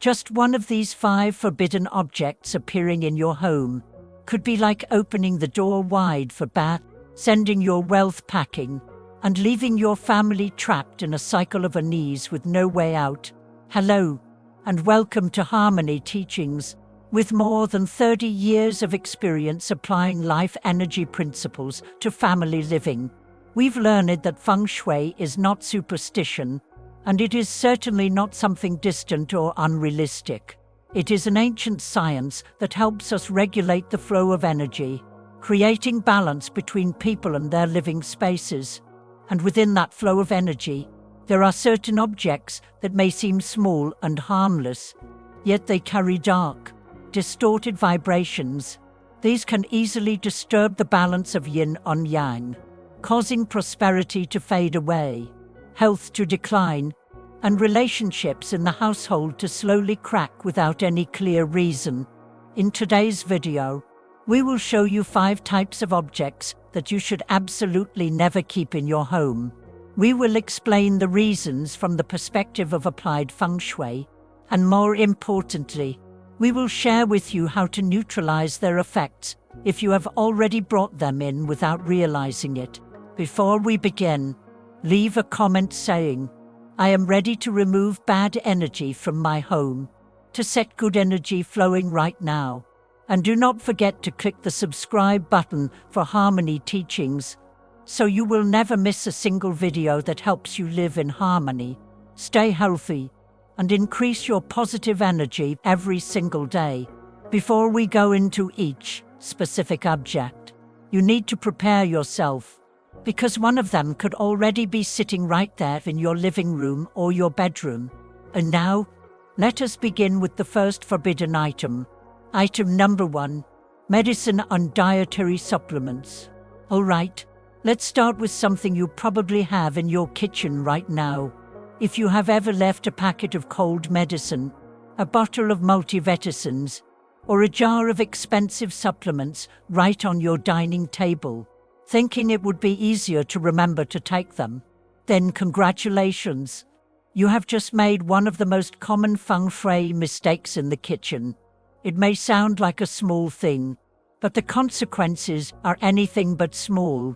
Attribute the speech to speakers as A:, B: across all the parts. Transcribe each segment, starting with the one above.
A: Just one of these 5 forbidden objects appearing in your home could be like opening the door wide for bad, sending your wealth packing, and leaving your family trapped in a cycle of unease with no way out. Hello, and welcome to Harmony Teachings. With more than 30 years of experience applying life energy principles to family living, we've learned that Feng Shui is not superstition, and it is certainly not something distant or unrealistic. It is an ancient science that helps us regulate the flow of energy, creating balance between people and their living spaces. And within that flow of energy, there are certain objects that may seem small and harmless, yet they carry dark, distorted vibrations. These can easily disturb the balance of yin on yang, causing prosperity to fade away, health to decline, and relationships in the household to slowly crack without any clear reason. In today's video, we will show you 5 types of objects that you should absolutely never keep in your home. We will explain the reasons from the perspective of applied Feng Shui, and more importantly, we will share with you how to neutralize their effects if you have already brought them in without realizing it. Before we begin, leave a comment saying, "I am ready to remove bad energy from my home, to set good energy flowing right now." And do not forget to click the subscribe button for Harmony Teachings, so you will never miss a single video that helps you live in harmony, stay healthy, and increase your positive energy every single day. Before we go into each specific object, you need to prepare yourself, because one of them could already be sitting right there in your living room or your bedroom. And now, let us begin with the first forbidden item. Item number 1, medicine and dietary supplements. Alright, let's start with something you probably have in your kitchen right now. If you have ever left a packet of cold medicine, a bottle of multivitamins, or a jar of expensive supplements right on your dining table, thinking it would be easier to remember to take them, then congratulations. You have just made one of the most common Feng Shui mistakes in the kitchen. It may sound like a small thing, but the consequences are anything but small.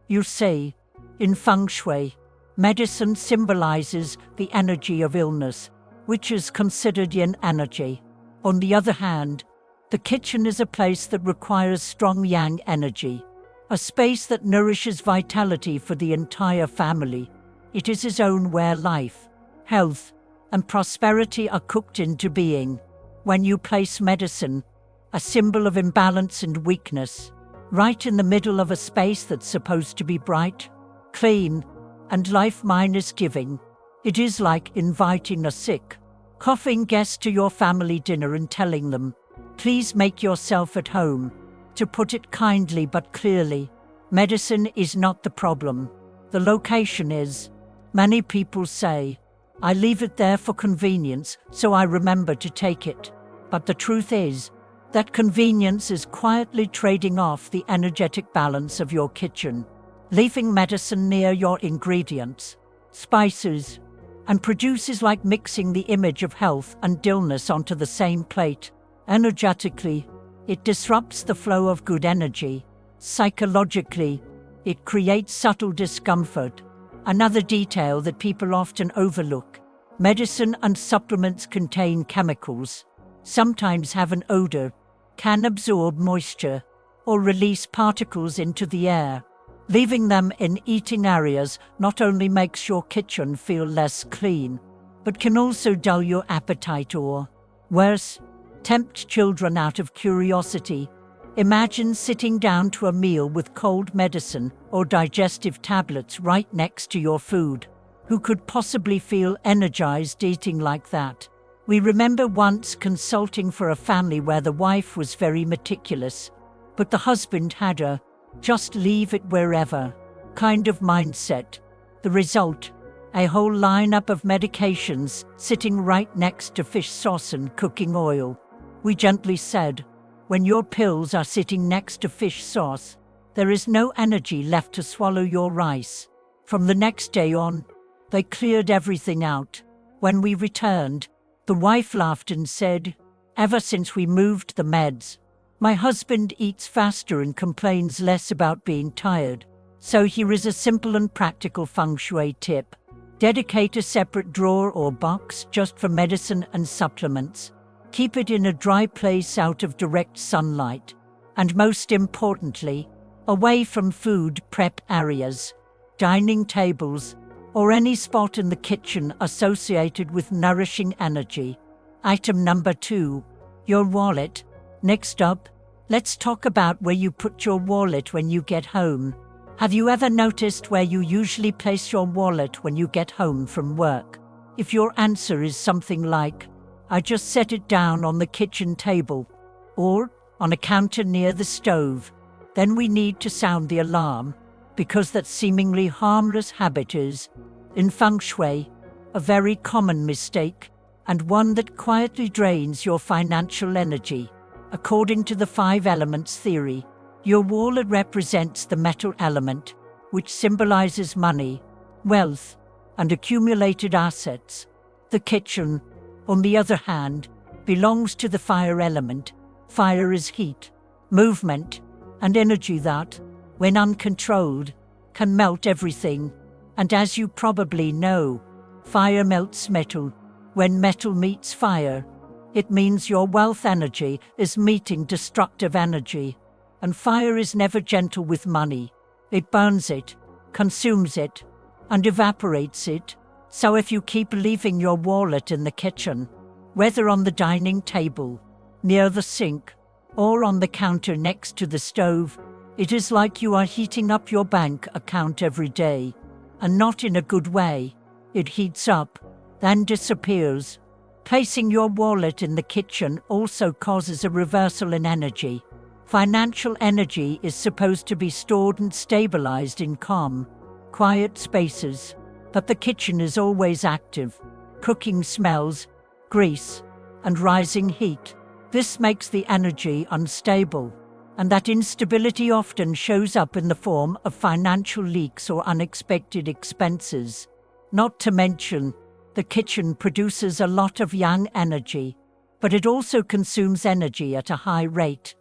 A: You see, in Feng Shui, medicine symbolizes the energy of illness, which is considered yin energy. On the other hand, the kitchen is a place that requires strong yang energy, a space that nourishes vitality for the entire family. It is his own where life, health, and prosperity are cooked into being. When you place medicine, a symbol of imbalance and weakness, right in the middle of a space that's supposed to be bright, clean, and life-giving, it is like inviting a sick, coughing guest to your family dinner and telling them, "Please make yourself at home." To put it kindly but clearly, medicine is not the problem. The location is. Many people say, "I leave it there for convenience, so I remember to take it." But the truth is that convenience is quietly trading off the energetic balance of your kitchen, leaving medicine near your ingredients, spices, and produces like mixing the image of health and illness onto the same plate. Energetically, it disrupts the flow of good energy. Psychologically, it creates subtle discomfort. Another detail that people often overlook: medicine and supplements contain chemicals, sometimes have an odor, can absorb moisture, or release particles into the air. Leaving them in eating areas not only makes your kitchen feel less clean, but can also dull your appetite or, worse, tempt children out of curiosity. Imagine sitting down to a meal with cold medicine or digestive tablets right next to your food. Who could possibly feel energized eating like that? We remember once consulting for a family where the wife was very meticulous, but the husband had a "just leave it wherever" kind of mindset. The result? A whole lineup of medications sitting right next to fish sauce and cooking oil. We gently said, "When your pills are sitting next to fish sauce, there is no energy left to swallow your rice." From the next day on, they cleared everything out. When we returned, The wife laughed and said, "Ever since we moved the meds, my husband eats faster and complains less about being tired. So here is a simple and practical Feng Shui tip. Dedicate a separate drawer or box just for medicine and supplements. Keep it in a dry place out of direct sunlight. And most importantly, away from food prep areas, dining tables, or any spot in the kitchen associated with nourishing energy." Item number 2, your wallet. Next up, let's talk about where you put your wallet when you get home. Have you ever noticed where you usually place your wallet when you get home from work? If your answer is something like, "I just set it down on the kitchen table," or "on a counter near the stove," then we need to sound the alarm, because that seemingly harmless habit is, in Feng Shui, a very common mistake, and one that quietly drains your financial energy. According to the 5 elements theory, your wallet represents the metal element, which symbolizes money, wealth, and accumulated assets. The kitchen, on the other hand, belongs to the fire element. Fire is heat, movement, and energy that, when uncontrolled, can melt everything. And as you probably know, fire melts metal. When metal meets fire, it means your wealth energy is meeting destructive energy. And fire is never gentle with money. It burns it, consumes it, and evaporates it. So if you keep leaving your wallet in the kitchen, whether on the dining table, near the sink, or on the counter next to the stove, it is like you are heating up your bank account every day. And not in a good way. It heats up, then disappears. Placing your wallet in the kitchen also causes a reversal in energy. Financial energy is supposed to be stored and stabilized in calm, quiet spaces, but the kitchen is always active. Cooking smells, grease, and rising heat. This makes the energy unstable, and that instability often shows up in the form of financial leaks or unexpected expenses. Not to mention, the kitchen produces a lot of yang energy, but it also consumes energy at a high rate.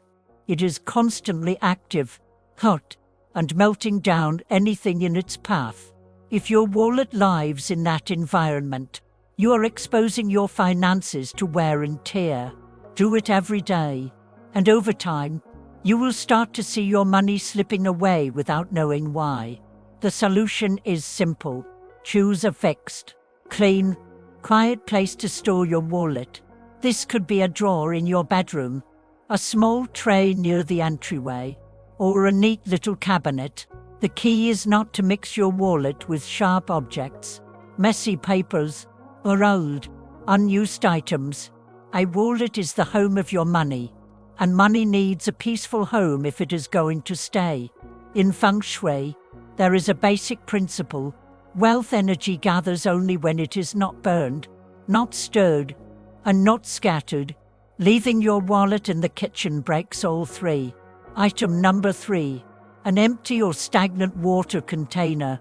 A: It is constantly active, hot, and melting down anything in its path. If your wallet lives in that environment, you are exposing your finances to wear and tear. Do it every day, and over time, you will start to see your money slipping away without knowing why. The solution is simple. Choose a fixed, clean, quiet place to store your wallet. This could be a drawer in your bedroom, a small tray near the entryway, or a neat little cabinet. The key is not to mix your wallet with sharp objects, messy papers, or old, unused items. A wallet is the home of your money, and money needs a peaceful home if it is going to stay. In Feng Shui, there is a basic principle: wealth energy gathers only when it is not burned, not stirred, and not scattered. Leaving your wallet in the kitchen breaks all 3. Item number 3, an empty or stagnant water container.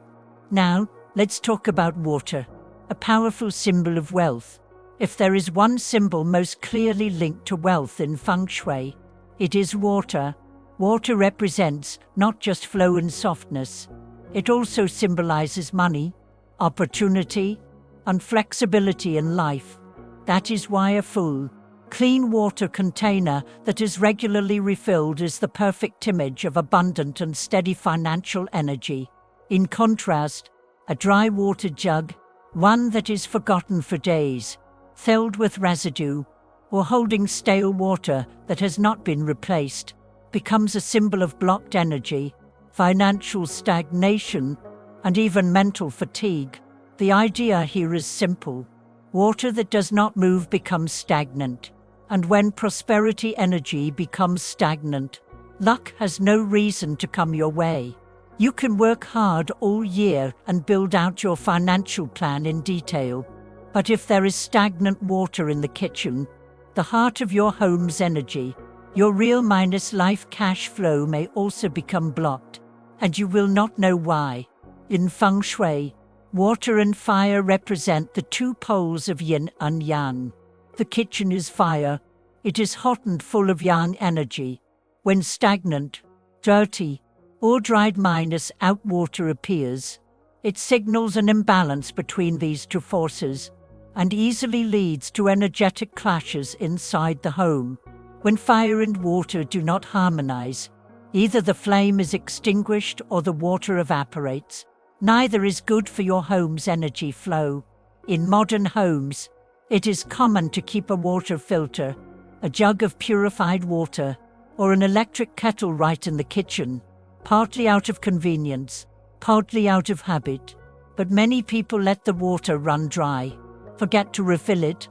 A: Now, let's talk about water, a powerful symbol of wealth. If there is one symbol most clearly linked to wealth in Feng Shui, it is water. Water represents not just flow and softness, it also symbolizes money, opportunity, and flexibility in life. That is why a full, clean water container that is regularly refilled is the perfect image of abundant and steady financial energy. In contrast, a dry water jug, one that is forgotten for days, filled with residue, or holding stale water that has not been replaced, becomes a symbol of blocked energy, financial stagnation, and even mental fatigue. The idea here is simple. Water that does not move becomes stagnant, and when prosperity energy becomes stagnant, luck has no reason to come your way. You can work hard all year and build out your financial plan in detail, but if there is stagnant water in the kitchen, the heart of your home's energy, your real minus life cash flow may also become blocked, and you will not know why. In Feng Shui, water and fire represent the 2 poles of yin and yang. The kitchen is fire. It is hot and full of yang energy. When stagnant, dirty, or dried minus out water appears, it signals an imbalance between these two forces and easily leads to energetic clashes inside the home. When fire and water do not harmonize, either the flame is extinguished or the water evaporates. Neither is good for your home's energy flow. In modern homes, it is common to keep a water filter, a jug of purified water, or an electric kettle right in the kitchen, partly out of convenience, partly out of habit. But many people let the water run dry, forget to refill it,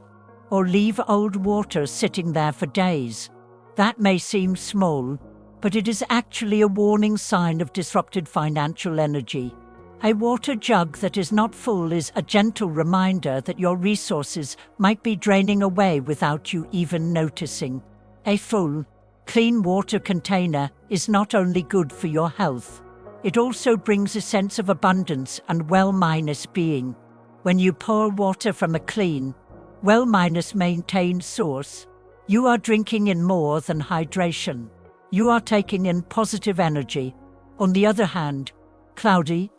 A: or leave old water sitting there for days. That may seem small, but it is actually a warning sign of disrupted financial energy. A water jug that is not full is a gentle reminder that your resources might be draining away without you even noticing. A full, clean water container is not only good for your health, it also brings a sense of abundance and well-being. When you pour water from a clean, well-maintained source, you are drinking in more than hydration. You are taking in positive energy. On the other hand, cloudy,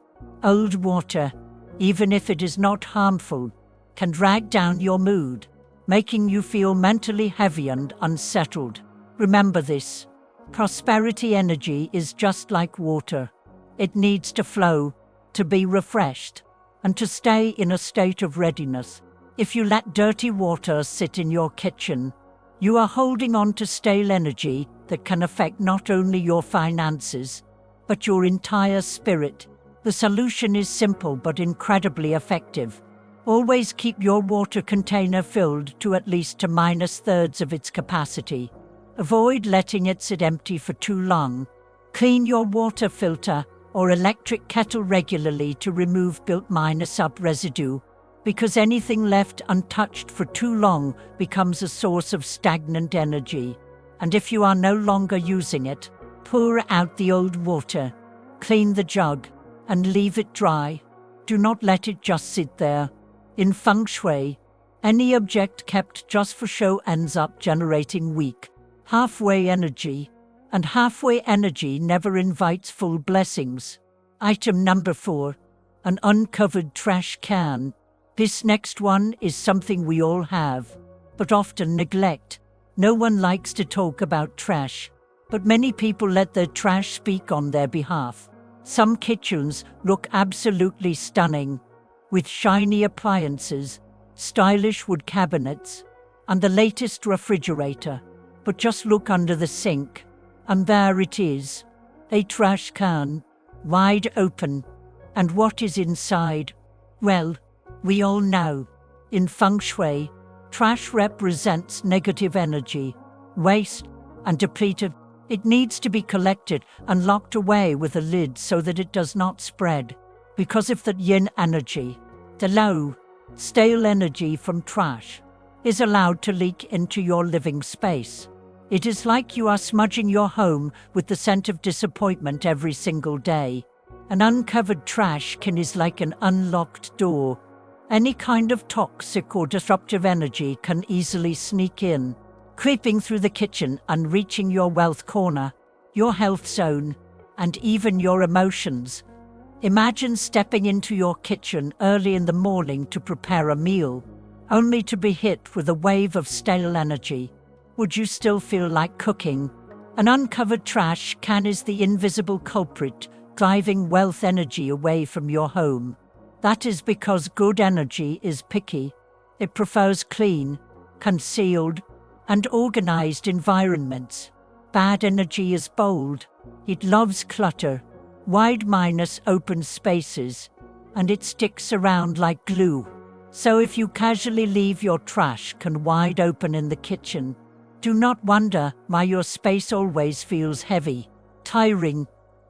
A: old water, even if it is not harmful, can drag down your mood, making you feel mentally heavy and unsettled. Remember this. Prosperity energy is just like water. It needs to flow, to be refreshed, and to stay in a state of readiness. If you let dirty water sit in your kitchen, you are holding on to stale energy that can affect not only your finances, but your entire spirit. The solution is simple but incredibly effective. Always keep your water container filled to at least to -3 of its capacity. Avoid letting it sit empty for too long. Clean your water filter or electric kettle regularly to remove built-up residue, because anything left untouched for too long becomes a source of stagnant energy. And if you are no longer using it, pour out the old water, clean the jug, and leave it dry. Do not let it just sit there. In Feng Shui, any object kept just for show ends up generating weak, halfway energy, and halfway energy never invites full blessings. Item number 4, an uncovered trash can. This next one is something we all have, but often neglect. No one likes to talk about trash, but many people let their trash speak on their behalf. Some kitchens look absolutely stunning, with shiny appliances, stylish wood cabinets, and the latest refrigerator. But just look under the sink, and there it is, a trash can, wide open. And what is inside? Well, we all know. In Feng Shui, trash represents negative energy, waste, and depleted. It needs to be collected and locked away with a lid so that it does not spread. Because of that yin energy, the low, stale energy from trash is allowed to leak into your living space. It is like you are smudging your home with the scent of disappointment every single day. An uncovered trash can is like an unlocked door. Any kind of toxic or disruptive energy can easily sneak in, creeping through the kitchen and reaching your wealth corner, your health zone, and even your emotions. Imagine stepping into your kitchen early in the morning to prepare a meal, only to be hit with a wave of stale energy. Would you still feel like cooking? An uncovered trash can is the invisible culprit driving wealth energy away from your home. That is because good energy is picky. It prefers clean, concealed, and organized environments. Bad energy is bold. It loves clutter, wide-open spaces, and it sticks around like glue. So if you casually leave your trash can wide open in the kitchen, do not wonder why your space always feels heavy, tiring,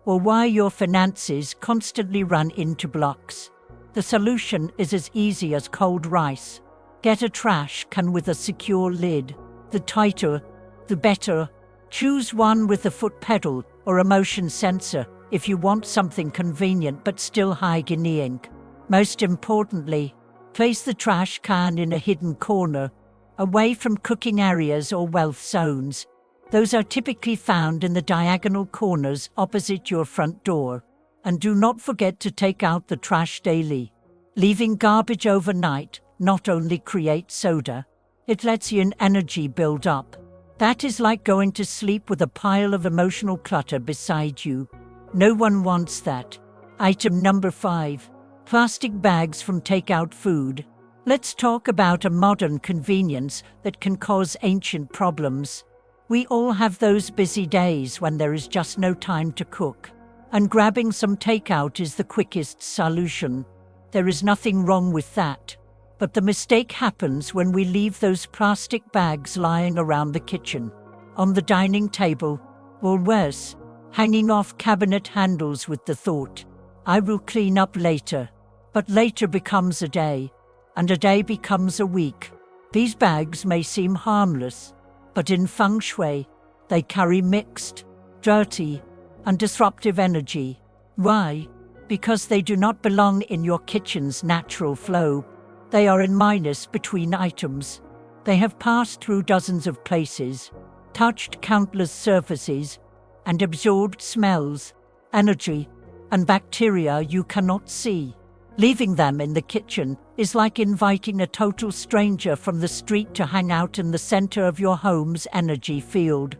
A: or why your finances constantly run into blocks. The solution is as easy as cold rice. Get a trash can with a secure lid. The tighter, the better. Choose one with a foot pedal or a motion sensor if you want something convenient but still hygienic. Most importantly, place the trash can in a hidden corner, away from cooking areas or wealth zones. Those are typically found in the diagonal corners opposite your front door. And do not forget to take out the trash daily. Leaving garbage overnight not only creates soda, it lets your energy build up. That is like going to sleep with a pile of emotional clutter beside you. No one wants that. Item number 5. Plastic bags from takeout food. Let's talk about a modern convenience that can cause ancient problems. We all have those busy days when there is just no time to cook, and grabbing some takeout is the quickest solution. There is nothing wrong with that. But the mistake happens when we leave those plastic bags lying around the kitchen, on the dining table, or worse, hanging off cabinet handles with the thought, I will clean up later. But later becomes a day, and a day becomes a week. These bags may seem harmless, but in Feng Shui, they carry mixed, dirty, and disruptive energy. Why? Because they do not belong in your kitchen's natural flow. They are in minus between items. They have passed through dozens of places, touched countless surfaces, and absorbed smells, energy, and bacteria you cannot see. Leaving them in the kitchen is like inviting a total stranger from the street to hang out in the center of your home's energy field.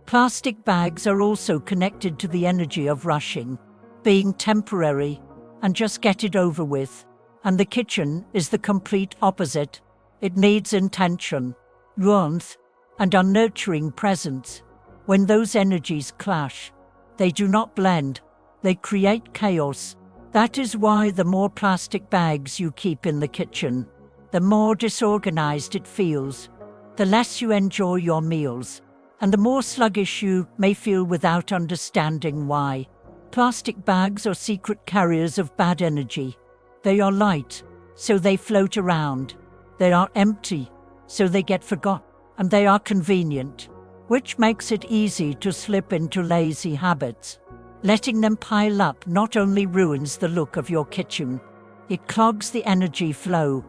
A: Plastic bags are also connected to the energy of rushing, being temporary, and just get it over with. And the kitchen is the complete opposite. It needs intention, warmth, and a nurturing presence. When those energies clash, they do not blend, they create chaos. That is why the more plastic bags you keep in the kitchen, the more disorganized it feels, the less you enjoy your meals, and the more sluggish you may feel without understanding why. Plastic bags are secret carriers of bad energy. They are light, so they float around. They are empty, so they get forgotten. And they are convenient, which makes it easy to slip into lazy habits. Letting them pile up not only ruins the look of your kitchen, it clogs the energy flow.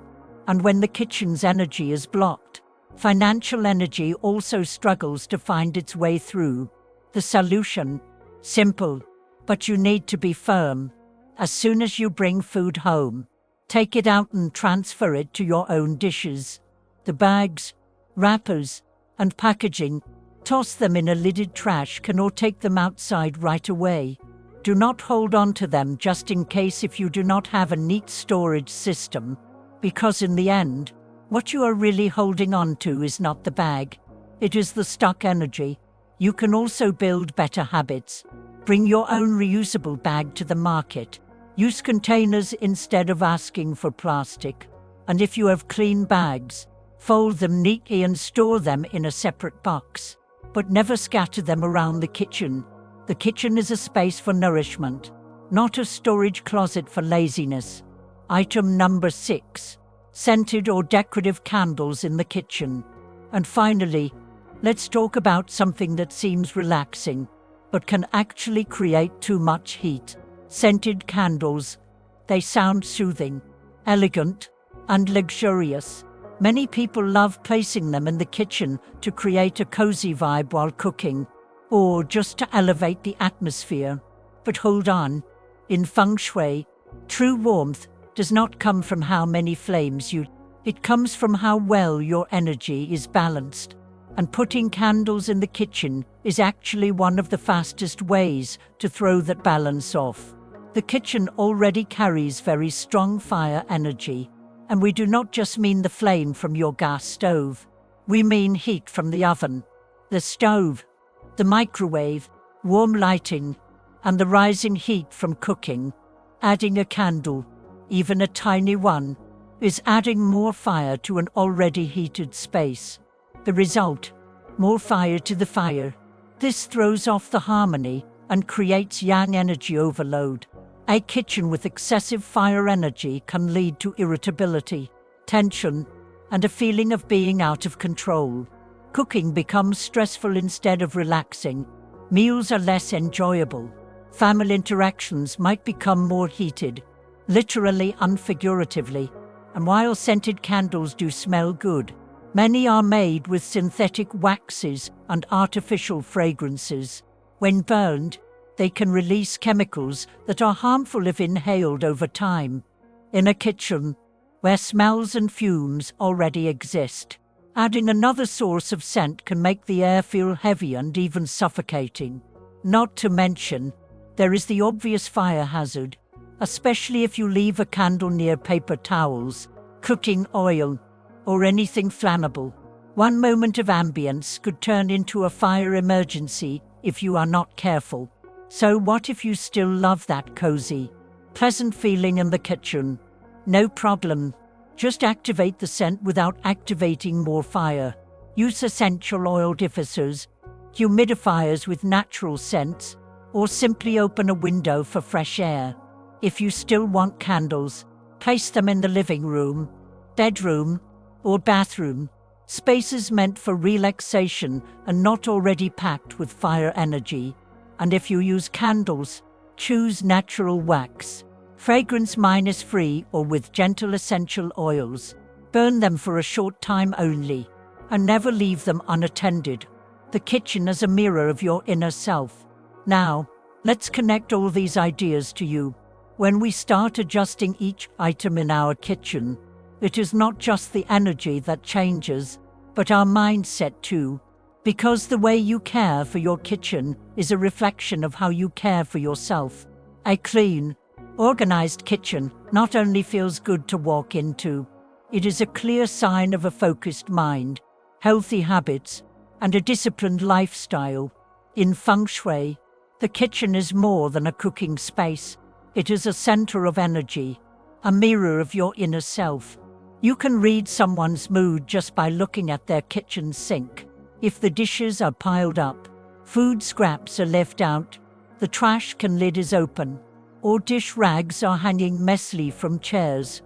A: And when the kitchen's energy is blocked, financial energy also struggles to find its way through. The solution? Simple, but you need to be firm. As soon as you bring food home, take it out and transfer it to your own dishes. The bags, wrappers, and packaging, toss them in a lidded trash can or take them outside right away. Do not hold on to them just in case if you do not have a neat storage system, because in the end, what you are really holding on to is not the bag, it is the stuck energy. You can also build better habits. Bring your own reusable bag to the market. Use containers instead of asking for plastic. And if you have clean bags, fold them neatly and store them in a separate box. But never scatter them around the kitchen. The kitchen is a space for nourishment, not a storage closet for laziness. Item number 6. Scented or decorative candles in the kitchen. And finally, let's talk about something that seems relaxing, but can actually create too much heat. Scented candles. They sound soothing, elegant, and luxurious. Many people love placing them in the kitchen to create a cozy vibe while cooking, or just to elevate the atmosphere. But hold on. In Feng Shui, true warmth does not come from how many flames it comes from how well your energy is balanced. And putting candles in the kitchen is actually one of the fastest ways to throw that balance off. The kitchen already carries very strong fire energy, and we do not just mean the flame from your gas stove. We mean heat from the oven, the stove, the microwave, warm lighting, and the rising heat from cooking. Adding a candle, even a tiny one, is adding more fire to an already heated space. The result? More fire to the fire. This throws off the harmony and creates yang energy overload. A kitchen with excessive fire energy can lead to irritability, tension, and a feeling of being out of control. Cooking becomes stressful instead of relaxing. Meals are less enjoyable. Family interactions might become more heated, literally and figuratively. And while scented candles do smell good, Many are made with synthetic waxes and artificial fragrances. When burned, they can release chemicals that are harmful if inhaled over time. In a kitchen, where smells and fumes already exist, adding another source of scent can make the air feel heavy and even suffocating. Not to mention, there is the obvious fire hazard, especially if you leave a candle near paper towels, cooking oil, or anything flammable. One moment of ambience could turn into a fire emergency if you are not careful. So what if you still love that cozy, pleasant feeling in the kitchen? No problem. Just activate the scent without activating more fire. Use essential oil diffusers, humidifiers with natural scents, or simply open a window for fresh air. If you still want candles, place them in the living room, bedroom, or bathroom, spaces meant for relaxation and not already packed with fire energy. And if you use candles, choose natural wax, fragrance free or with gentle essential oils. Burn them for a short time only, and never leave them unattended. The kitchen is a mirror of your inner self. Now, let's connect all these ideas to you. When we start adjusting each item in our kitchen, it is not just the energy that changes, but our mindset too. Because the way you care for your kitchen is a reflection of how you care for yourself. A clean, organized kitchen not only feels good to walk into, it is a clear sign of a focused mind, healthy habits, and a disciplined lifestyle. In Feng Shui, the kitchen is more than a cooking space. It is a center of energy, a mirror of your inner self. You can read someone's mood just by looking at their kitchen sink. If the dishes are piled up, food scraps are left out, the trash can lid is open, or dish rags are hanging messily from chairs,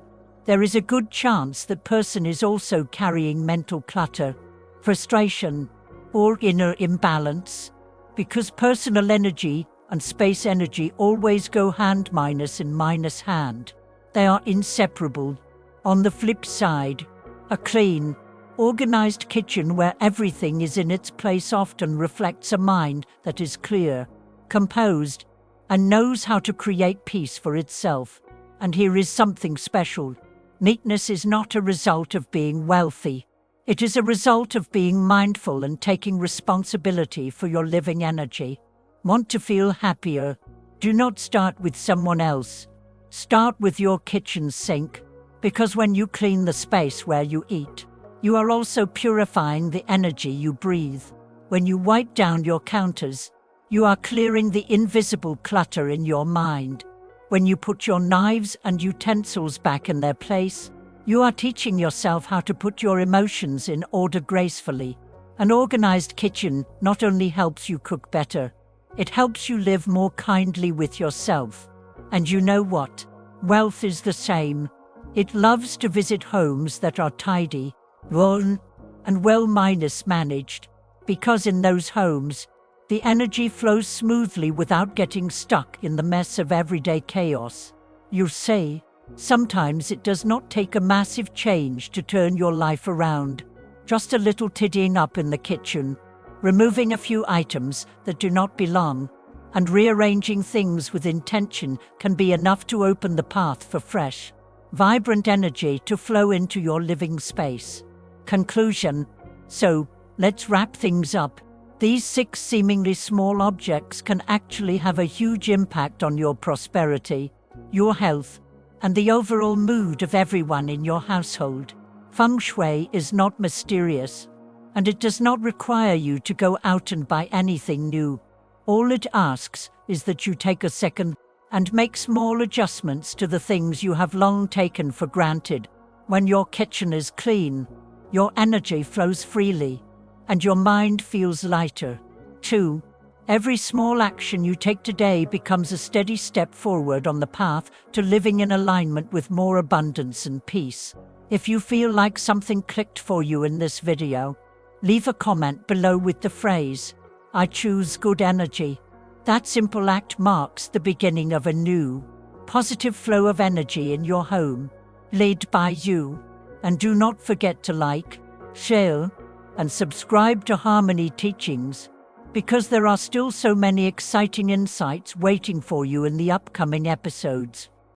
A: there is a good chance that person is also carrying mental clutter, frustration, or inner imbalance. Because personal energy and space energy always go hand minus in minus hand. They are inseparable. On the flip side, a clean, organized kitchen where everything is in its place often reflects a mind that is clear, composed, and knows how to create peace for itself. And here is something special. Neatness is not a result of being wealthy. It is a result of being mindful and taking responsibility for your living energy. Want to feel happier? Do not start with someone else. Start with your kitchen sink, because when you clean the space where you eat, you are also purifying the energy you breathe. When you wipe down your counters, you are clearing the invisible clutter in your mind. When you put your knives and utensils back in their place, you are teaching yourself how to put your emotions in order gracefully. An organized kitchen not only helps you cook better, it helps you live more kindly with yourself. And you know what? Wealth is the same. It loves to visit homes that are tidy, warm, and well-managed, because in those homes, the energy flows smoothly without getting stuck in the mess of everyday chaos. You say, sometimes it does not take a massive change to turn your life around. Just a little tidying up in the kitchen, removing a few items that do not belong, and rearranging things with intention can be enough to open the path for fresh, vibrant energy to flow into your living space. Conclusion. So, let's wrap things up. These 6 seemingly small objects can actually have a huge impact on your prosperity, your health, and the overall mood of everyone in your household. Feng Shui is not mysterious, and it does not require you to go out and buy anything new. All it asks is that you take a second and make small adjustments to the things you have long taken for granted. When your kitchen is clean, your energy flows freely, and your mind feels lighter. 2. Every small action you take today becomes a steady step forward on the path to living in alignment with more abundance and peace. If you feel like something clicked for you in this video, leave a comment below with the phrase, "I choose good energy." That simple act marks the beginning of a new, positive flow of energy in your home, led by you. And do not forget to like, share, and subscribe to Harmony Teachings, because there are still so many exciting insights waiting for you in the upcoming episodes.